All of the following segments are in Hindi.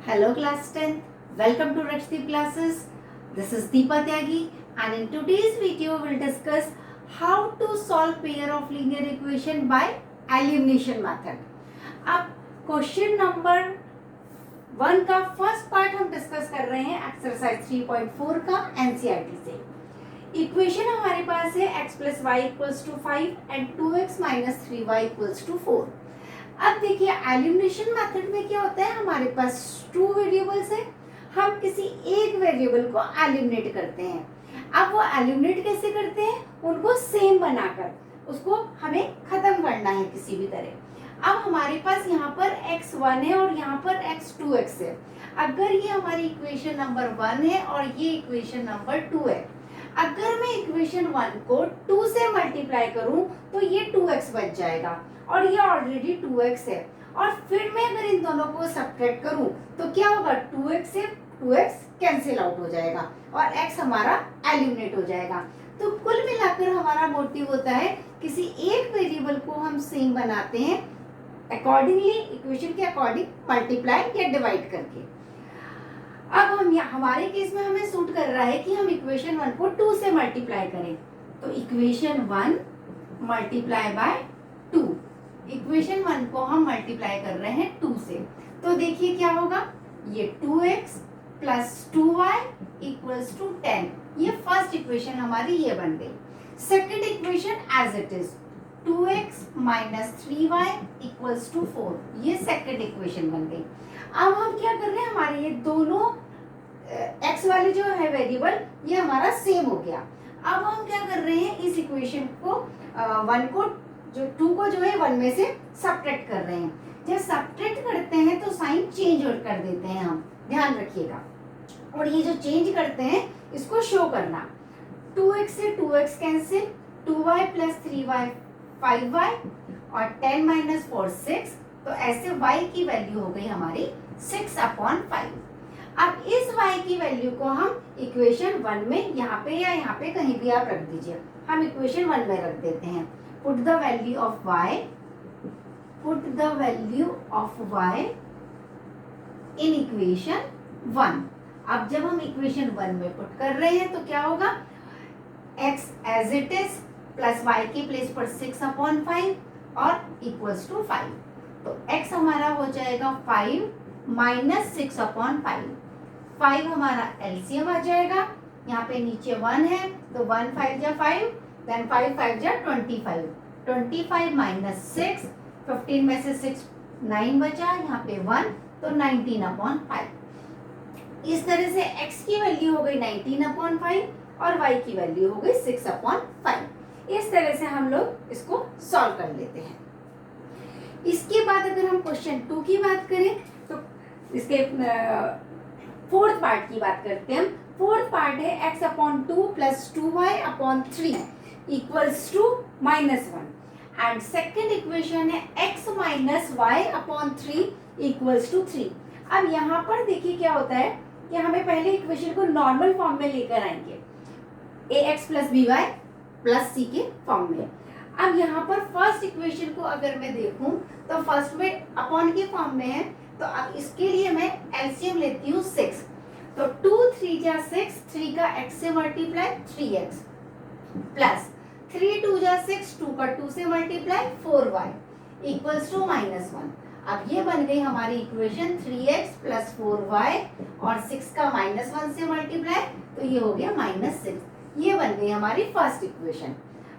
Hello class 10th, welcome to Rakshdeep classes. This is Deepa Tyagi and in today's video we'll discuss how to solve pair of linear equation by elimination method. अब क्वेश्चन नंबर 1 का फर्स्ट पार्ट हम डिस्कस कर रहे हैं एक्सरसाइज 3.4 का एनसीईआरटी से। इक्वेशन हमारे पास है x plus y equals to 5 and 2x minus 3y equals to 4। अब देखिए एलिमिनेशन मेथड में क्या होता है, हमारे पास 2 वेरिएबल्स है, हम किसी एक वेरिएबल को एलिमिनेट करते हैं। अब वो एलिमिनेट कैसे करते हैं, उनको सेम बनाकर उसको हमें खत्म करना है किसी भी तरह। अब हमारे पास यहाँ पर x1 है और यहाँ पर x2x है। अगर ये हमारी इक्वेशन नंबर 1 है और ये इक्वेशन नंबर 2 है, अगर मैं इक्वेशन 1 को 2 से मल्टीप्लाई करूं तो ये 2x बच जाएगा और ये ऑलरेडी 2x है। और फिर मैं अगर इन दोनों को सब्ट्रैक्ट करूं तो क्या होगा, 2x से 2x कैंसिल आउट हो जाएगा और x हमारा एलिमिनेट हो जाएगा। तो कुल मिलाकर हमारा मोटिव होता है किसी एक वेरिएबल को हम सेम बनाते हैं अकॉर्डिंगली, इक्वेशन के अकॉर्डिंग मल्टीप्लाई या डिवाइड करके। अब हम हमारे केस में हमें सूट कर रहा है कि हम इक्वेशन 1 को 2 से मल्टीप्लाई करें, तो इक्वेशन 1 मल्टीप्लाई बाय 2, इक्वेशन 1 को हम मल्टीप्लाई कर रहे हैं 2 से। तो देखिए क्या होगा, ये 2x plus 2y equals to 10, ये फर्स्ट इक्वेशन हमारी ये बन गई। Second equation as it is 2x minus 3y equals to 4, ये सेकंड इक्वेशन बन गई। अब हम क्या कर रहे हैं, हमारे ये दोनों x वाले जो है वेरिएबल ये हमारा सेम हो गया। अब हम क्या कर रहे हैं, इस इक्वेशन को 1 को जो 2 को जो है 1 में से सब्ट्रैक्ट कर रहे हैं। जब सब्ट्रैक्ट करते हैं तो साइन चेंज कर देते हैं, हम ध्यान रखिएगा। और ये जो चेंज करते हैं इसको शो करना, 2x से 2x cancel, 2y plus 3y 5y और 10 माइनस 4 6, तो ऐसे y की वैल्यू हो गई हमारी 6/5। अब इस y की वैल्यू को हम इक्वेशन 1 में यहाँ पे या यहाँ पे कहीं भी आप रख दीजिए, हम इक्वेशन 1 में रख देते हैं। Put the value of y, put the value of y in equation 1। अब जब हम इक्वेशन 1 में पुट कर रहे हैं तो क्या होगा, x as it is plus y की प्लेस पर 6/5 और इक्वल्स टू 5, तो x हमारा हो जाएगा 5 माइनस 6/5। 5 हमारा एलसीएम आ जाएगा, यहाँ पे नीचे 1 है तो 1 5 जा 5, देन 5 5 जा 25, 25 माइनस 6, 15 में से 6 9 बचा, यहाँ पे 1 तो 19/5। इस तरह से x की वैल्यू हो गई 19/5 और y की वैल्यू हो गई 6/5। इस तरह से हम लोग इसको सॉल्व कर लेते हैं। इसके बाद अगर हम क्वेश्चन 2 की बात करें तो इसके फोर्थ पार्ट की बात करते हैं। फोर्थ पार्ट है x/2 plus 2y/3 equals to -1 and second equation है x minus y/3 equals to 3। अब यहाँ पर देखिए क्या होता है कि हमें पहले इक्वेशन को नॉर्मल फॉर्म में लेकर आएंगे, ax plus by plus c के फॉर्म में। अब यहाँ पर फर्स्ट इक्वेशन को अगर मैं देखूं तो फर्स्ट में अपॉन के फॉर्म में है, तो अब इसके लिए मैं एलसीएम लेती हूँ 6, तो 2 3 जा 6, 3 का x से मल्टीप्लाई 3x प्लस 3 2 जा 6, 2 का 2 से मल्टीप्लाई 4y इक्वल्स टू -1। अब ये बन गई हमारी इक्वेशन 3x प्लस 4y और 6 का -1 से मल्टीप्लाई, तो ये हो गया -6। ये बन गई हमारी फर्स्ट इक्वेशन।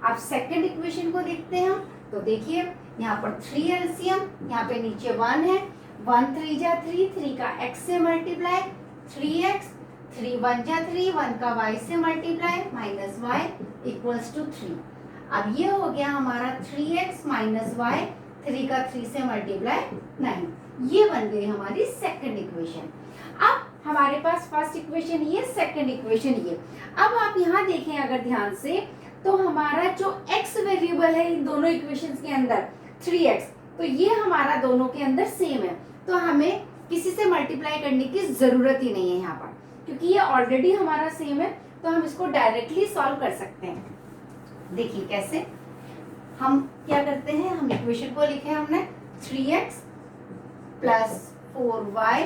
अब सेकंड इक्वेशन को देखते हैं हम, तो देखिए यहाँ पर 3 एलसीएम, यहाँ पे नीचे 1 है, 1 3 जा 3, 3 का x से मल्टीप्लाई 3x, 3 1 जा 3, 1 का y से मल्टीप्लाई -y इक्वल्स टू 3। अब ये हो गया हमारा 3x माइनस y, 3 का 3 से मल्टीप्लाई 9, ये बन गई हमारी सेकंड इक्वेशन। अब हमारे पास फर्स्ट इक्वेशन ये, सेकंड इक्वेशन ये। अब आप यहाँ देखें अगर ध्यान से, तो हमारा जो x वेरिएबल है इन दोनों इक्वेशंस के अंदर 3x, तो ये हमारा दोनों के अंदर सेम है, तो हमें किसी से मल्टीप्लाई करने की जरूरत ही नहीं है यहाँ पर, क्योंकि ये ऑलरेडी हमारा सेम है, तो हम इसको डायरेक्टली सॉल्व कर सकते हैं। देखिए कैसे, हम क्या करते हैं, हम इक्वेशन को लिखे हमने 3x plus 4y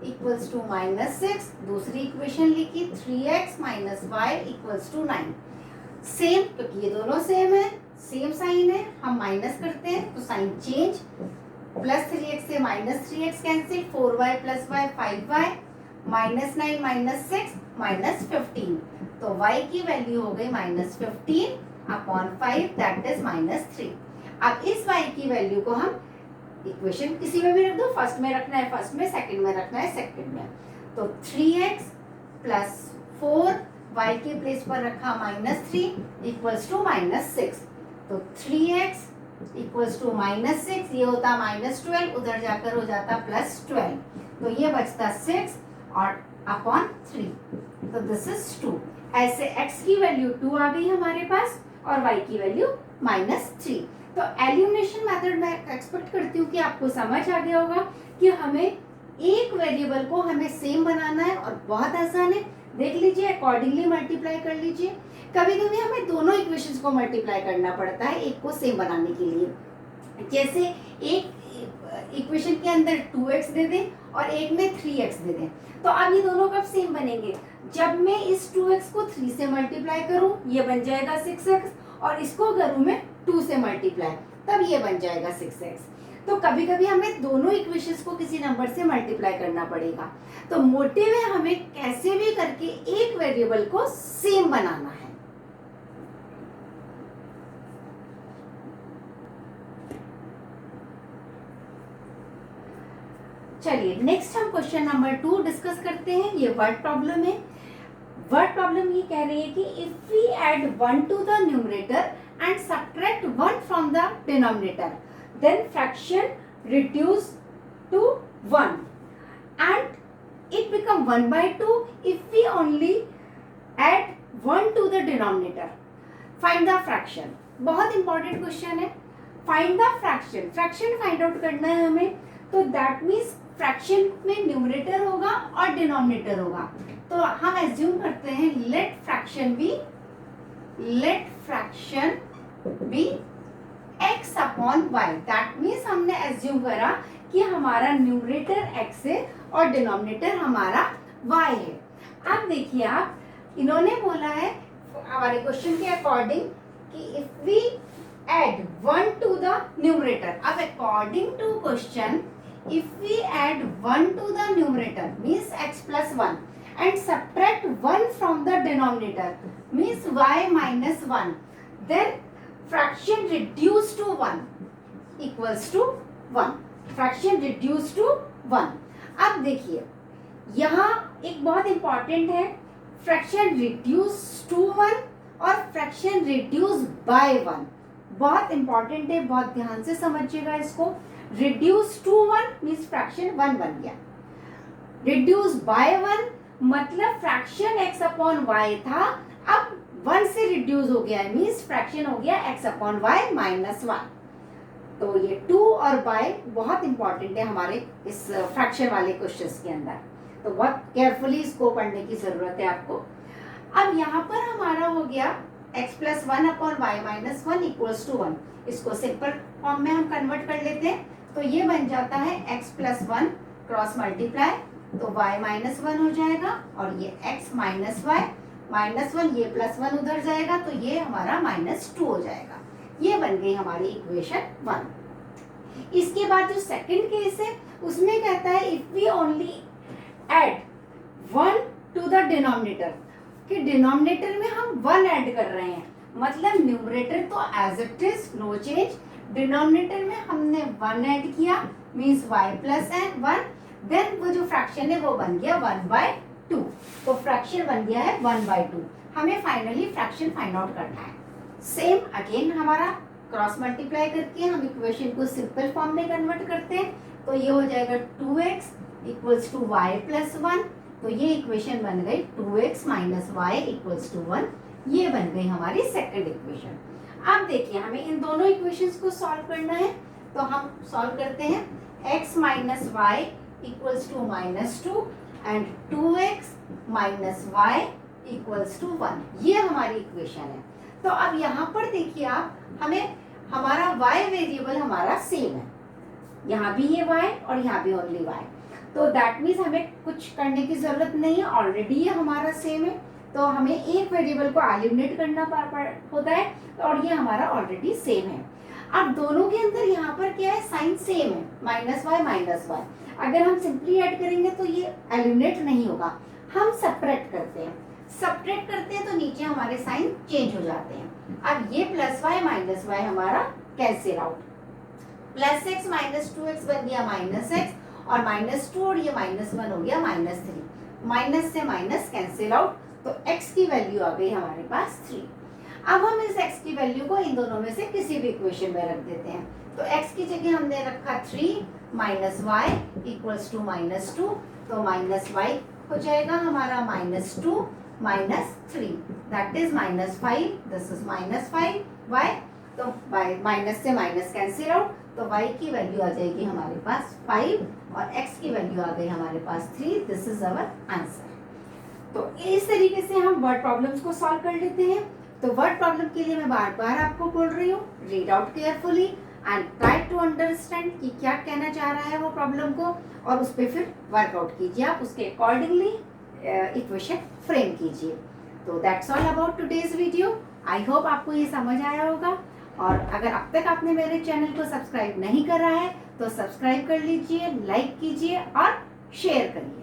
equals to -6, दूसरी इक्वेशन लिखी 3x minus y equals to 9। Same, क्योंकि ये दोनों सेम है, सेम साइन है, हम माइनस करते हैं तो साइन चेंज, प्लस 3x से minus 3x cancel, 4y plus y 5y, -9 -6 -15, तो y की वैल्यू हो गई -15/5, दैट इज -3। अब इस y की वैल्यू को हम इक्वेशन किसी में भी रख दो, फर्स्ट में रखना है फर्स्ट में, सेकंड में रखना है सेकंड में, तो 3x प्लस 4 y के प्लेस पर रखा -3 इक्वल्स टू -6, तो 3x इक्वल्स टू -6, ये होता -12, उधर जाकर हो जाता +12, तो ये बचता 6 और अपॉन 3, तो दिस इज 2। ऐसे x की वैल्यू 2 आ गई हमारे पास और y की वैल्यू -3। तो एलिमिनेशन मेथड मैं एक्सपेक्ट करती हूँ कि आपको समझ आ गया होगा कि हमें एक वेरिएबल को हमें सेम बनाना है और बहुत आसान है। देख लीजिए, अकॉर्डिंगली मल्टीप्लाई कर लीजिए। कभी कभी हमें दोनों इक्वेशंस को मल्टीप्लाई करना पड़ता है एक को सेम बनाने के लिए। जैसे एक इक्वेशन के अंदर 2x दे दें और एक में 3x दे दें, तो अब ये दोनों कब सेम बनेंगे? जब मैं इस 2x को 3 से मल्टीप्लाई करूं, ये बन जाएगा 6x, और इसको करूं मैं 2 से मल्टीप्लाई, तब ये बन जाएगा 6x। तो कभी कभी हमें दोनों इक्वेशंस को किसी नंबर से मल्टीप्लाई करना पड़ेगा। तो मोटिव है हमें कैसे भी करके एक वेरिएबल को सेम बनाना है। चलिए नेक्स्ट हम क्वेश्चन नंबर 2 डिस्कस करते हैं। ये वर्ड प्रॉब्लम है। वर्ड प्रॉब्लम ये कह रही है कि if we add 1 to the numerator and subtract 1 from the denominator, then fraction reduce to 1 and it become 1/2 if we only add 1 to the denominator. Find the fraction. बहुत इंपॉर्टेंट क्वेश्चन है। Find the fraction, fraction find out करना है हमें, तो दैट मीन्स फ्रैक्शन में न्यूमरेटर होगा और डिनोमिनेटर होगा। तो हम एज्यूम करते हैं let fraction be x upon y, that means हमने एज्यूम करा कि हमारा न्यूमरेटर x है और डिनोमिनेटर हमारा y है। अब देखिए आप, इन्होंने बोला है हमारे क्वेश्चन के अकॉर्डिंग कि if we add 1 to the numerator, अब according to question if we add 1 to the numerator means x plus 1 and subtract 1 from the denominator means y minus 1, then fraction reduced to 1 equals to 1, fraction reduced to 1। अब देखिए यहाँ एक बहुत इंपॉर्टेंट है, फ्रैक्शन रिड्यूस टू 1 और फ्रैक्शन रिड्यूस बाय 1, बहुत इंपॉर्टेंट है, बहुत ध्यान से समझिएगा इसको। रिड्यूस टू 1 मीन्स फ्रैक्शन 1 बन गया, रिड्यूस बाय 1 मतलब फ्रैक्शन x अपॉन y था, अब 1 से रिड्यूस हो गया मीन्स फ्रैक्शन हो गया x अपॉन वाई माइनस 1। तो ये 2 और बाय बहुत इंपॉर्टेंट है हमारे इस फ्रैक्शन वाले क्वेश्चंस के अंदर, तो बहुत केयरफुली इसको पढ़ने की जरूरत है आपको। अब यहाँ पर हमारा हो गया x plus 1 upon y minus 1 equals to 1, इसको सिंपल फॉर्म में हम कन्वर्ट कर लेते हैं, तो ये बन जाता है x प्लस 1 क्रॉस मल्टीप्लाई, तो y माइनस 1 हो जाएगा और ये x माइनस वाई -1, ये +1 उधर जाएगा तो ये हमारा -2 हो जाएगा। ये बन गई हमारी इक्वेशन 1। इसके बाद जो सेकंड केस है उसमें कहता है if we only add 1 to the denominator, कि डिनोमिनेटर में हम 1 ऐड कर रहे हैं, मतलब न्यूमरेटर तो as it is no change, denominator में हमने 1 ऐड किया मीन्स y प्लस 1, देन वो जो फ्रैक्शन है वो बन गया 1/2, तो फ्रैक्शन बन गया है 1/2। हमें फाइनली फ्रैक्शन फाइंड आउट करना है। सेम अगेन हमारा क्रॉस मल्टीप्लाई करके हम इक्वेशन को सिंपल फॉर्म में कन्वर्ट करते हैं, तो ये हो जाएगा 2x equals to y plus 1, तो ये इक्वेशन बन गई 2x minus y equals to 1, ये बन गई हमारी सेकंड इक्वेशन। अब देखिए हमें इन दोनों इक्वेशंस को सॉल्व करना है, तो हम सॉल्व करते हैं x minus y equals to -2 and 2x minus y equals to 1, ये हमारी इक्वेशन है। तो अब यहाँ पर देखिए आप, हमें हमारा y वेरिएबल हमारा सेम है, यहाँ भी ये y और यहाँ भी ओनली y, तो दैट मीन्स हमें कुछ करने की ज़रूरत नहीं है, ऑलरेडी ये हमारा सेम है। तो हमें एक वेरिएबल को एलिमिनेट करना होता है और ये हमारा ऑलरेडी सेम है। अब दोनों के अंदर यहाँ पर क्या है, साइन सेम है, माइनस वाई। अगर हम सिंपली ऐड करेंगे तो ये एलिमिनेट नहीं होगा, हम सपरेट करते हैं तो नीचे हमारे साइन चेंज हो जाते हैं। अब ये प्लस वाई माइनस वाई हमारा cancel out, plus x minus 2x बन गया माइनस एक्स और -2 और ये -1 हो गया -3, माइनस से माइनस कैंसिल आउट, तो x की वैल्यू आ गई हमारे पास 3। अब हम इस x की वैल्यू को इन दोनों में से किसी भी इक्वेशन में रख देते हैं। तो x की जगह हमने रखा 3 माइनस वाई इक्वल्स टू -2, तो माइनस वाई हो जाएगा हमारा -2 -3, that is -5, this is -5 y, तो माइनस से माइनस कैंसिल आउट, तो y की वैल्यू आ जाएगी हमारे पास 5 और x की वैल्यू आ गई हमारे पास 3, दिस इज अवर आंसर। तो इस तरीके से हम वर्ड प्रॉब्लम्स को सॉल्व कर लेते हैं। तो वर्ड प्रॉब्लम के लिए मैं बार बार आपको बोल रही हूँ, read out carefully and try to understand कि क्या कहना चाह रहा है वो प्रॉब्लम को, और उस पर फिर वर्कआउट कीजिए, आप उसके अकॉर्डिंगली इक्वेशन फ्रेम कीजिए। तो that's all about today's video. I hope आपको ये समझ आया होगा, और अगर अब तक आपने मेरे चैनल को सब्सक्राइब नहीं करा है तो सब्सक्राइब कर लीजिए, लाइक कीजिए और शेयर करिए।